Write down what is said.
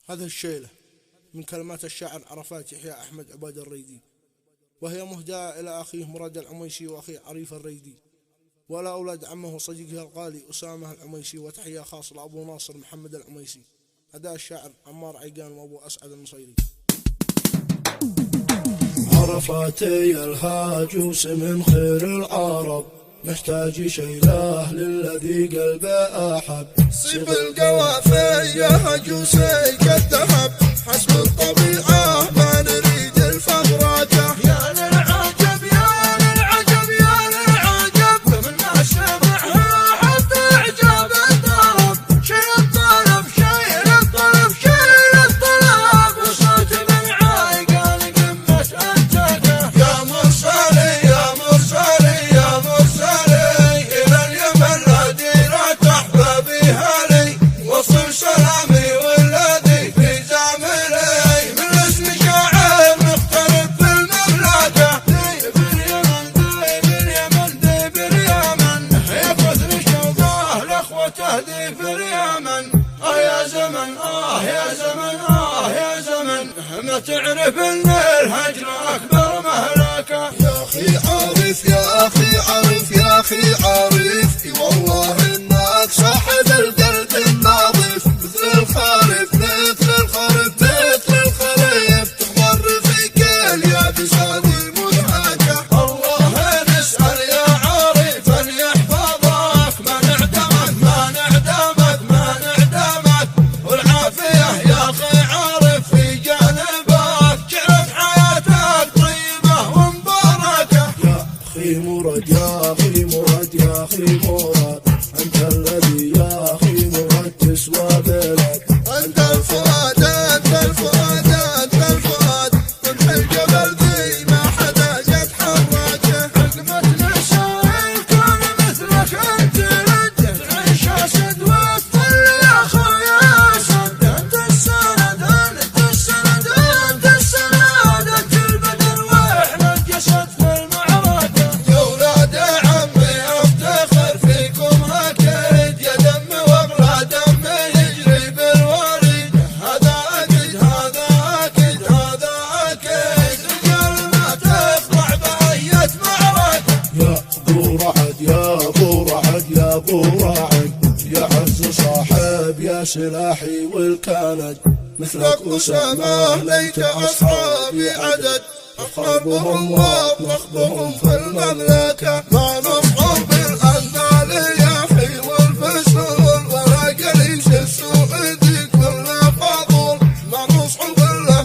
هذه الشيلة من كلمات الشاعر عرفات يحيى أحمد عباد الريدي، وهي مهداة إلى أخيه مراد العميسي وأخيه عريف الريدي، ولا أولاد عمه وصديقه الغالي أسامة العميسي، وتحية خاصة لأبو ناصر محمد العميسي. أداء الشاعر عمار عيقان وأبو أسعد النصيري. عرفاتي الهاجوس من خير العرب، محتاج شيله للذي قلبه أحب. سيف القوافي يا هجوسي كالذهب، حسب الطبيعة ما نريد الفقراته. يا للعجب يا للعجب يا للعجب، من الشبعها حتى إعجاب الطرب. شيل الطلب شيل الطلب شيل الطلب، وصوت من عايقان قمة أنتكه. يا مرسلي يا مرسلي يا مرسلي إلى اليمن لا ديرة أحبابي هلي، وصل سلامي والذي في زاملي. من اسم شاعر مختلف في المملكة، ذي باليمن ذي باليمن ذي باليمن، يفوز لشوقه لأخوته ذي في اليمن. يا زمن يا زمن يا زمن، ما تعرف ان الهجر اكبر مهلكه. يا اخي عارف يا اخي عارف يا اخي عارف، والله انك صاحب القلب النظيف. مثل الخريف مثل الخريف مثل الخريف، تخضر فيك اليابس هذه منهكه. الله نسأل يا عارف ان يحفظك، ما نعدمك ما نعدمك ما نعدمك، والعافية يا اخي عارف في جانبك، جعلت حياتك طيبة ومباركة. يا أخي مراد يا أخي مراد يا أخي مراد، أنت الذي يا أخي مراد تسوى بلد. انت الفؤاد انت الفؤاد انت الفؤاد، قمح الجبل ذي ما حدا قد حركه. حكمة نساء الكون مثلك انت لد، تعيش اسد وتظل يا خويا اسد. انت السند انت السند انت السند، انت البدر واحنا الجسد في المعركة. يا ولاد عمي افتخر فيكم اكيد، يا دم واغلى دمي يجري بالوريد. هذا اكيد هذا اكيد هذا اكيد، رجال ما تخضع باية معركة. يا أبو رعد يا أبو رعد يا أبو رعد، يا عز صاحب يا سلاحي والكند. مثلك أسامة ليت أصحابي عدد، أفخر بهم وأطلق بهم في المملكة. ما نصحب بالأنال يا أخي والفسول، ولا قليش السوء ذي كله فضول. ما نصحب إلا